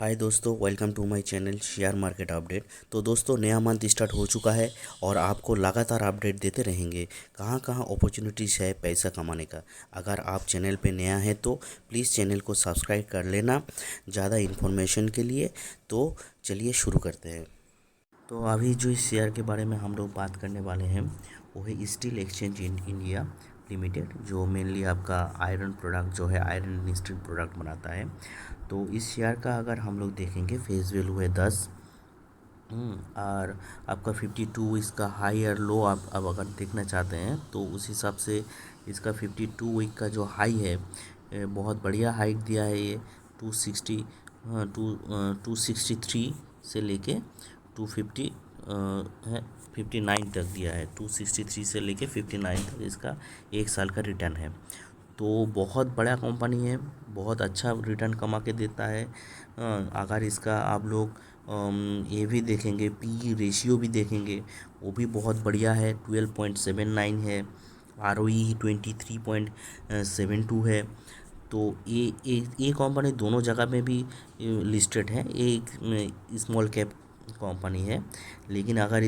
हाय दोस्तों, welcome to my channel share market update. तो दोस्तों, नया मंथ स्टार्ट हो चुका है और आपको लगातार अपडेट देते रहेंगे कहाँ कहाँ अपॉर्चुनिटीज़ है पैसा कमाने का। अगर आप चैनल पे नया है तो प्लीज़ चैनल को सब्सक्राइब कर लेना ज़्यादा इन्फॉर्मेशन के लिए। तो चलिए शुरू करते हैं। तो अभी जो इस शेयर के बारे में हम लोग बात करने वाले हैं वो है steel exchange in India limited, जो मेनली आपका आयरन प्रोडक्ट जो है आयरन स्टील प्रोडक्ट बनाता है। तो इस शेयर का अगर हम लोग देखेंगे फेस वैल्यू है 10। और आपका 52 इसका हाई और लो आप अब अगर देखना चाहते हैं तो उस हिसाब से इसका 52 वीक का जो हाई है बहुत बढ़िया हाइक दिया है ये 260 263 से लेके 250 है 59 तक दिया है। 263 से लेके 59 तक इसका एक साल का रिटर्न है। तो बहुत बड़ा कंपनी है, बहुत अच्छा रिटर्न कमा के देता है। अगर इसका आप लोग ये भी देखेंगे, पी रेशियो भी देखेंगे, वो भी बहुत बढ़िया है, 12.79 है। ROE 23.72 है। तो ये कंपनी दोनों जगह में भी लिस्टेड है। ये एक स्मॉल कैप कंपनी है, लेकिन अगर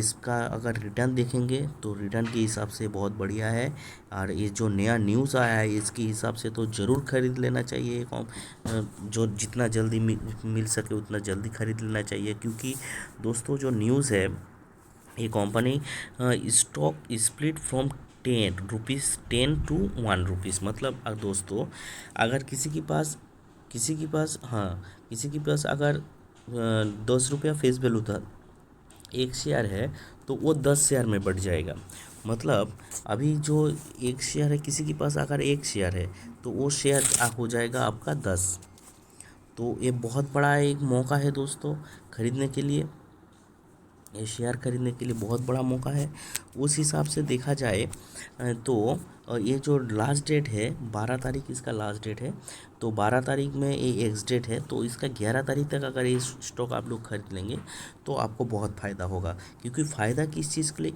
रिटर्न देखेंगे तो रिटर्न के हिसाब से बहुत बढ़िया है। और ये जो नया न्यूज़ आया है इसके हिसाब से तो ज़रूर खरीद लेना चाहिए। जो जितना जल्दी मिल सके उतना जल्दी खरीद लेना चाहिए, क्योंकि दोस्तों जो न्यूज़ है ये company stock split from 10 rupees मतलब दोस्तों, अगर किसी के पास अगर 10 रुपया फेस वैल्यू था, एक शेयर है, तो वो 10 शेयर में बढ़ जाएगा। मतलब अभी जो एक शेयर है, किसी के पास अगर एक शेयर है तो वो शेयर हो जाएगा आपका 10। तो ये बहुत बड़ा एक मौका है दोस्तों खरीदने के लिए। ये शेयर खरीदने के लिए बहुत बड़ा मौका है। उस हिसाब से देखा जाए तो ये जो लास्ट डेट है 12 तारीख इसका लास्ट डेट है। तो 12 तारीख में ये एक्स डेट है, तो इसका 11 तारीख तक अगर ये स्टॉक आप लोग खरीद लेंगे तो आपको बहुत फ़ायदा होगा। क्योंकि फ़ायदा किस चीज़ के लिए,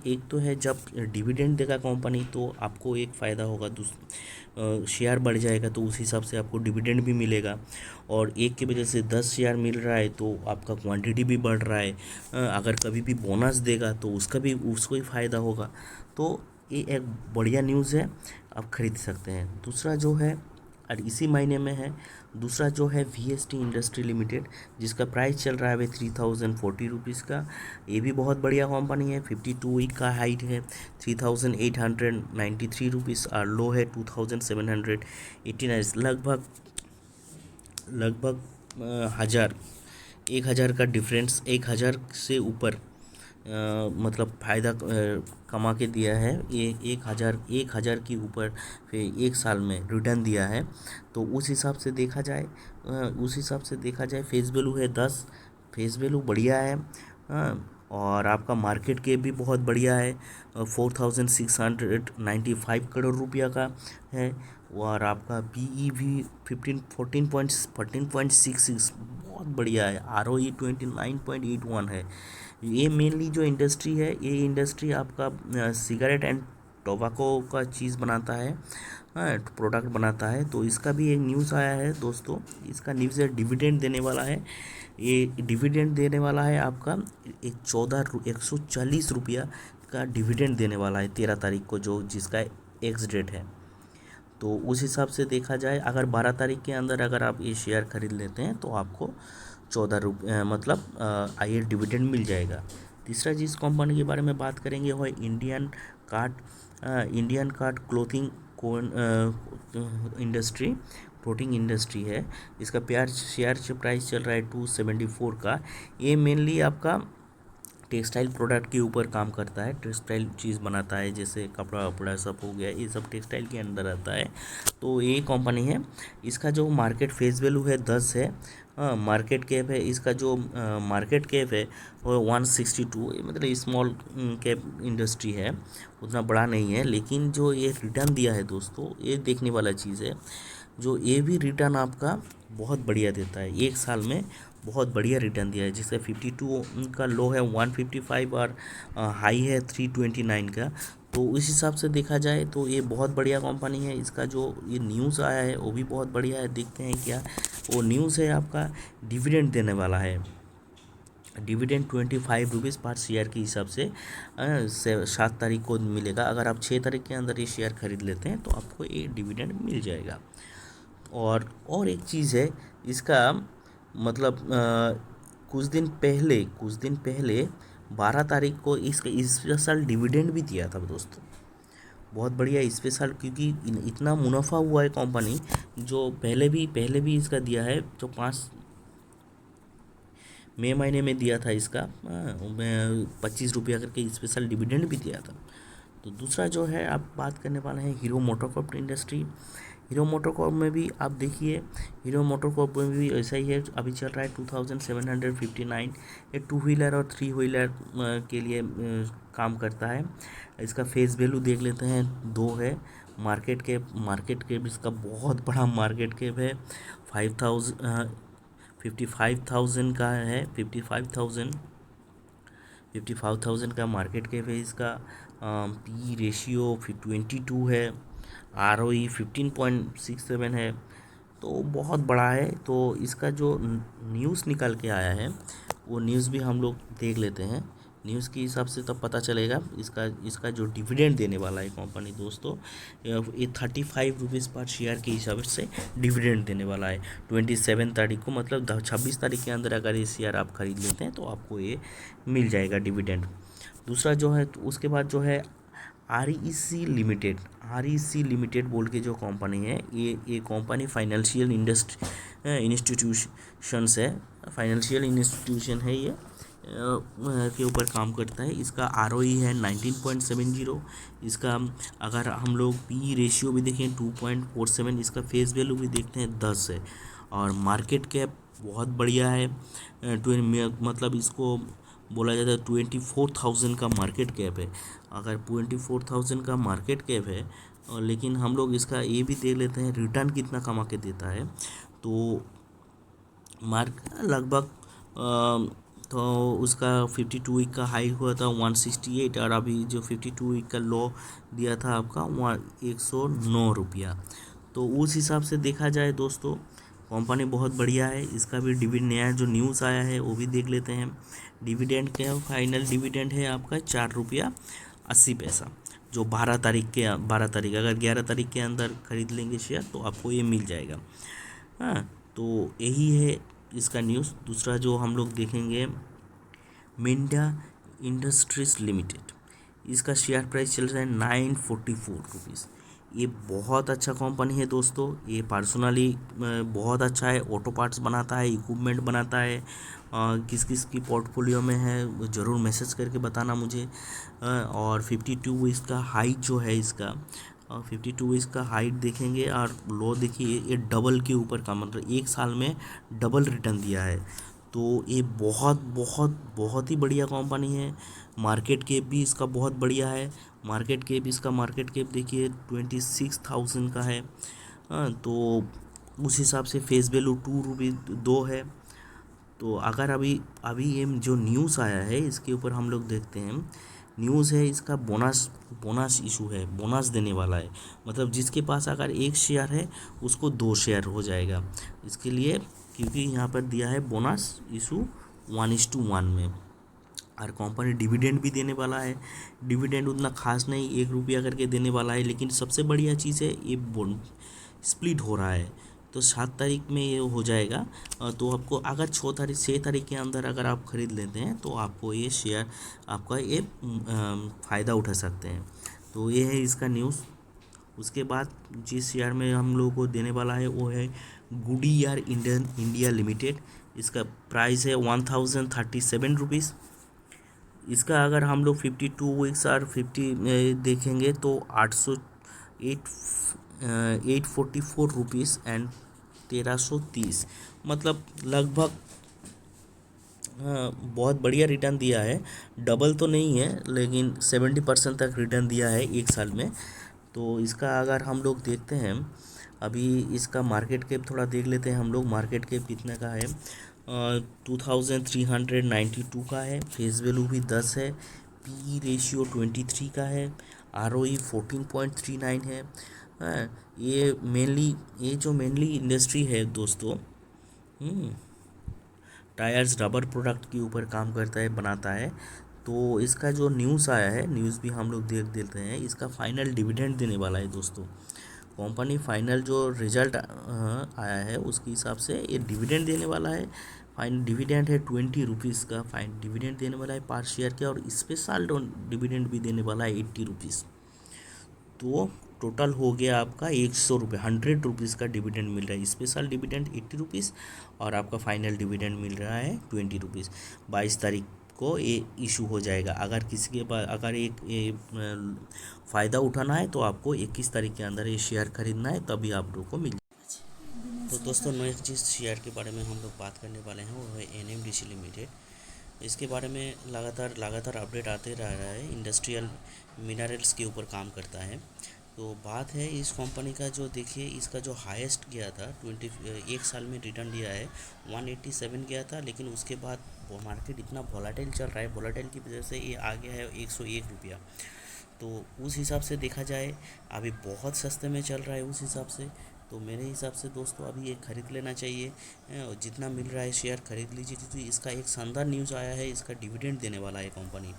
एक तो है जब डिविडेंड देगा कंपनी तो आपको एक फ़ायदा होगा। शेयर बढ़ जाएगा तो उस हिसाब से आपको डिविडेंड भी मिलेगा। और एक की वजह से 10 शेयर मिल रहा है तो आपका क्वांटिटी भी बढ़ रहा है। अगर कभी भी बोनस देगा तो उसको ही फ़ायदा होगा। तो ये एक बढ़िया न्यूज़ है, आप खरीद सकते हैं। दूसरा जो है, और इसी महीने में है, दूसरा जो है VST इंडस्ट्री लिमिटेड, जिसका प्राइस चल रहा है अभी 3040 रुपीज़ का। ये भी बहुत बढ़िया कंपनी है। 52 वीक का हाइट है 3893 रुपीज़ और लो है 2789। लगभग 1000 का डिफरेंस, 1000 से ऊपर मतलब फ़ायदा कमा के दिया है। ये 1000 के ऊपर फिर एक साल में रिटर्न दिया है। तो उस हिसाब से देखा जाए फेस वैल्यू है 10। फेस वैल्यू बढ़िया है। और आपका मार्केट कैप भी बहुत बढ़िया है, 4695 करोड़ रुपया का है। और आपका PE भी 14.66 बहुत बढ़िया है। ROE 29.81 है। ये मेनली जो इंडस्ट्री है, ये इंडस्ट्री आपका सिगरेट एंड टोबैको का चीज़ बनाता है, प्रोडक्ट बनाता है। तो इसका भी एक न्यूज़ आया है दोस्तों। इसका न्यूज़ है डिविडेंड देने वाला है। ये डिविडेंड देने वाला है आपका 140 रुपया का डिविडेंड देने वाला है 13 तारीख को, जो जिसका एक्स डेट है। तो उस हिसाब से देखा जाए, अगर 12 तारीख के अंदर अगर आप ये शेयर खरीद लेते हैं तो आपको 14 रुपये मतलब ये डिविडेंड मिल जाएगा। तीसरा जिस कंपनी के बारे में बात करेंगे वो है Indian card clothing industry protein industry है। इसका शेयर प्राइस चल रहा है 274 का। ये मेनली आपका टेक्सटाइल प्रोडक्ट के ऊपर काम करता है, टेक्सटाइल चीज़ बनाता है, जैसे कपड़ा वपड़ा सब हो गया, ये सब टेक्सटाइल के अंदर आता है। तो ये कंपनी है। इसका जो मार्केट फेस वैल्यू है 10 है। मार्केट कैप है इसका, जो मार्केट कैप है वो 162, मतलब स्मॉल कैप इंडस्ट्री है, उतना बड़ा नहीं है। लेकिन जो ये रिटर्न दिया है दोस्तों, ये देखने वाला चीज़ है। जो ये भी रिटर्न आपका बहुत बढ़िया देता है, एक साल में बहुत बढ़िया रिटर्न दिया है। जिसका 52 का लो है 155 और हाई है 329 का। तो उस हिसाब से देखा जाए तो ये बहुत बढ़िया कंपनी है। इसका जो ये न्यूज़ आया है वो भी बहुत बढ़िया है। देखते हैं क्या वो न्यूज़ है। आपका डिविडेंड देने वाला है। डिविडेंड 25 रुपीज़ पर शेयर के हिसाब से 7 तारीख को मिलेगा। अगर आप 6 तारीख के अंदर ये शेयर खरीद लेते हैं तो आपको ये डिविडेंड मिल जाएगा। और एक चीज़ है इसका, मतलब कुछ दिन पहले 12 तारीख को इसका स्पेशल डिविडेंड भी दिया था दोस्तों। बहुत बढ़िया स्पेशल, क्योंकि इतना मुनाफा हुआ है कंपनी, जो पहले भी इसका दिया है, जो 5 मई महीने में दिया था इसका 25 रुपया करके स्पेशल डिविडेंड भी दिया था। तो दूसरा जो है आप बात करने वाले हैं hero MotoCorp industry. Hero MotoCorp में भी आप देखिए, हीरो मोटरकॉर्प में भी ऐसा ही है। अभी चल रहा है 2759। ये 2 व्हीलर और 3 व्हीलर के लिए काम करता है। इसका फेस वैल्यू देख लेते हैं, 2 है। मार्केट कैप इसका बहुत बड़ा मार्केट कैप है। 55,000 का है। 55,000 का मार्केट कैप है इसका। पी रेशियो 22 है। ROE 15.67 है। तो बहुत बड़ा है। तो इसका जो न्यूज़ निकल के आया है वो न्यूज़ भी हम लोग देख लेते हैं। न्यूज़ के हिसाब से तब पता चलेगा इसका जो डिविडेंड देने वाला है कंपनी दोस्तों, ये 35 रुपीज़ पर शेयर के हिसाब से डिविडेंड देने वाला है 27 तारीख को। मतलब 26 तारीख के अंदर अगर ये शेयर आप खरीद लेते हैं तो आपको ये मिल जाएगा डिविडेंड। दूसरा जो है, तो उसके बाद जो है REC लिमिटेड बोल के जो कंपनी है, ये कंपनी फाइनेंशियल इंस्टीट्यूशंस है। फाइनेंशियल इंस्टीट्यूशन है ये के ऊपर काम करता है। इसका ROE है 19.70। इसका अगर हम लोग पी रेशियो भी देखें 2.47, इसका फेस वैल्यू भी देखते हैं 10 है। और मार्केट कैप बहुत बढ़िया है। मतलब इसको बोला जाता है 24,000 का मार्केट कैप है। अगर 24,000 का मार्केट कैप है, लेकिन हम लोग इसका ये भी देख लेते हैं रिटर्न कितना कमा के देता है। तो लगभग तो उसका 52 वीक का हाई हुआ था 168, और अभी जो 52 वीक का लो दिया था आपका 109 रुपया। तो उस हिसाब से देखा जाए दोस्तों, कंपनी बहुत बढ़िया है। इसका भी डिविडेंड नया जो न्यूज़ आया है वो भी देख लेते हैं। डिविडेंड क्या, फाइनल डिविडेंड है आपका 4 रुपया 80 पैसा, जो 12 तारीख अगर 11 तारीख के अंदर खरीद लेंगे शेयर तो आपको ये मिल जाएगा। हाँ, तो यही है इसका न्यूज़। दूसरा जो हम लोग देखेंगे, मिंडा इंडस्ट्रीज लिमिटेड, इसका शेयर प्राइस चल रहा है 944 रुपीज़। ये बहुत अच्छा कंपनी है दोस्तों। ये पर्सनली बहुत अच्छा है। ऑटो पार्ट्स बनाता है, इक्विपमेंट बनाता है। किस किस की पोर्टफोलियो में है वो ज़रूर मैसेज करके बताना मुझे। और 52 इसका हाइट जो है इसका, 52 इसका हाइट देखेंगे, और लो देखिए ये डबल के ऊपर का, मतलब एक साल में डबल रिटर्न दिया है। तो ये बहुत बहुत बहुत ही बढ़िया कंपनी है। मार्केट कैप भी इसका बहुत बढ़िया है। मार्केट कैप देखिए 26,000 का है। तो उस हिसाब से फेस वैल्यू 2 है। तो अगर अभी अभी ये जो न्यूज़ आया है इसके ऊपर हम लोग देखते हैं। न्यूज़ है इसका बोनस इशू है, बोनस देने वाला है। मतलब जिसके पास अगर 1 शेयर है उसको 2 शेयर हो जाएगा। इसके लिए क्योंकि यहाँ पर दिया है बोनस इशू 1:1 में। और कंपनी डिविडेंड भी देने वाला है। डिविडेंड उतना खास नहीं, 1 रुपया करके देने वाला है। लेकिन सबसे बढ़िया चीज़ है ये स्प्लिट हो रहा है, तो 7 तारीख में ये हो जाएगा। तो आपको अगर 6 तारीख के अंदर अगर आप ख़रीद लेते हैं तो आपको ये शेयर, आपका ये फ़ायदा उठा सकते हैं। तो ये है इसका न्यूज़। उसके बाद जिस शेयर में हम लोगों को देने वाला है वो है गुडियार इंडिया लिमिटेड। इसका प्राइस है 1037 रुपीज़। इसका अगर हम लोग 52 वीक्स और 50 देखेंगे तो 844 रुपीज़ एंड 1330, मतलब लगभग बहुत बढ़िया रिटर्न दिया है। डबल तो नहीं है लेकिन 70% तक रिटर्न दिया है एक साल में। तो इसका अगर हम लोग देखते हैं, अभी इसका मार्केट कैप थोड़ा देख लेते हैं हम लोग। मार्केट कैप कितने का है, 2392 का है। फेस वैल्यू भी 10 है। पी रेशियो 23 का है। ROE 14.39 है। हाँ, ये जो मेनली इंडस्ट्री है दोस्तों, टायर्स रबर प्रोडक्ट के ऊपर काम करता है, बनाता है। तो इसका जो न्यूज़ आया है, न्यूज़ भी हम लोग देख देते हैं। इसका फाइनल डिविडेंड देने वाला है दोस्तों। कंपनी फाइनल जो रिजल्ट आया है उसके हिसाब से ये डिविडेंड देने वाला है। फाइनल डिविडेंड है 20 रुपीज़ का, फाइन डिविडेंड देने वाला है पर शेयर के, और स्पेशल डिविडेंड भी देने वाला है 80 रुपीज़। तो टोटल हो गया आपका 100 रुपये, 100 रुपीज़ का डिविडेंड मिल रहा है। स्पेशल डिविडेंड 80 रुपीज़ और आपका फाइनल डिविडेंड मिल रहा है 20 रुपीज़। 22 तारीख को ये इशू हो जाएगा। अगर किसी के पास अगर फ़ायदा उठाना है तो आपको 21 तारीख के अंदर ये शेयर खरीदना है, तभी आप लोगों को मिल। तो दोस्तों नेक्स्ट जिस शेयर के बारे में हम लोग बात करने वाले हैं वो है NMDC लिमिटेड। इसके बारे में लगातार अपडेट आते रह रहा है। इंडस्ट्रियल मिनरल्स के ऊपर काम करता है। तो बात है इस कंपनी का, जो देखिए इसका जो हाईएस्ट गया था 1 साल में रिटर्न दिया है 187 गया था, लेकिन उसके बाद मार्केट इतना वॉलेटाइल चल रहा है, वॉलेटाइल की वजह से ये आ गया है 101 रुपया। तो उस हिसाब से देखा जाए अभी बहुत सस्ते में चल रहा है उस हिसाब से। तो मेरे हिसाब से दोस्तों अभी ये ख़रीद लेना चाहिए। और जितना मिल रहा है शेयर खरीद लीजिए, क्योंकि इसका एक शानदार न्यूज़ आया है, इसका डिविडेंड देने वाला है कंपनी।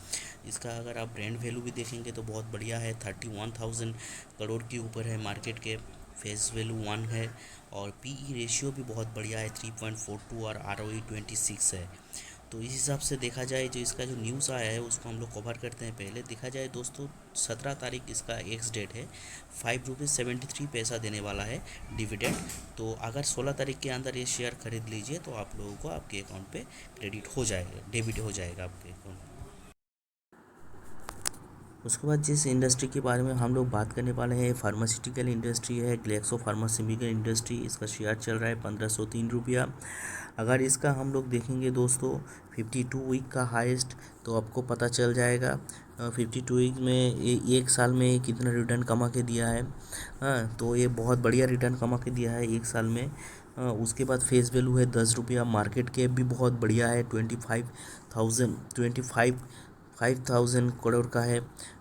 इसका अगर आप ब्रांड वैल्यू भी देखेंगे तो बहुत बढ़िया है, 31,000 करोड़ के ऊपर है मार्केट के। फेस वैल्यू 1 है और PE रेशियो भी बहुत बढ़िया है 3.42 और ROE 26 है। तो इस हिसाब से देखा जाए जो इसका जो न्यूज़ आया है उसको हम लोग कवर करते हैं। पहले देखा जाए दोस्तों 17 तारीख इसका एक्स डेट है, 5 रुपये 73 पैसा देने वाला है डिविडेंड। तो अगर 16 तारीख के अंदर ये शेयर खरीद लीजिए तो आप लोगों को आपके अकाउंट पे क्रेडिट हो जाएगा, डेबिट हो जाएगा आपके अकाउंट। उसके बाद जिस इंडस्ट्री के बारे में हम लोग बात करने वाले हैं फार्मास्यूटिकल इंडस्ट्री है, ग्लेक्सो फार्मास्यूटिकल इंडस्ट्री। इसका शेयर चल रहा है 1503 रुपया। अगर इसका हम लोग देखेंगे दोस्तों 52 वीक का हाईएस्ट, तो आपको पता चल जाएगा 52 वीक में एक साल में कितना रिटर्न कमा के दिया है। हाँ, तो ये बहुत बढ़िया रिटर्न कमा के दिया है एक साल में। उसके बाद फेस वैल्यू है 10 रुपया। मार्केट कैप भी बहुत बढ़िया है, 25,000 करोड़ का है।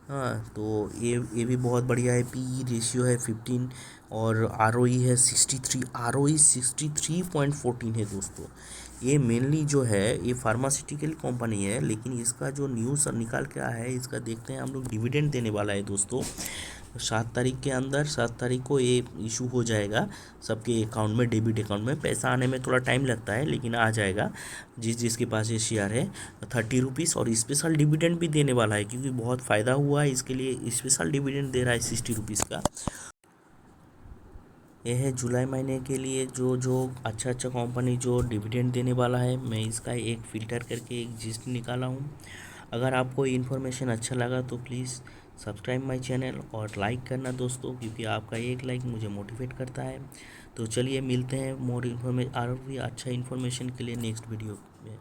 हाँ, तो ये भी बहुत बढ़िया है। PE रेशियो है 15 और ROE है 63, ROE 63.14 है दोस्तों। ये मेनली जो है ये फार्मास्यूटिकल कंपनी है, लेकिन इसका जो न्यूज़ निकाल के आया है इसका देखते हैं हम लोग। डिविडेंड देने वाला है दोस्तों 7 तारीख के अंदर। 7 तारीख को ये इशू हो जाएगा सबके अकाउंट में, डेबिट अकाउंट में। पैसा आने में थोड़ा टाइम लगता है लेकिन आ जाएगा जिसके पास ये शेयर है। 30 रुपीज़ और स्पेशल डिविडेंड भी देने वाला है, क्योंकि बहुत फ़ायदा हुआ है इसके लिए स्पेशल डिविडेंड दे रहा है 60 रुपीज़ का। यह है जुलाई महीने के लिए जो अच्छा कंपनी जो डिविडेंड देने वाला है। मैं इसका एक फ़िल्टर करके एक जिस्ट निकाला हूँ। अगर आपको इन्फॉर्मेशन अच्छा लगा तो प्लीज़ सब्सक्राइब माय चैनल और लाइक करना दोस्तों, क्योंकि आपका एक लाइक मुझे मोटिवेट करता है। तो चलिए मिलते हैं मोर इन्फॉर्मेशन और भी अच्छा इन्फॉर्मेशन के लिए नेक्स्ट वीडियो में।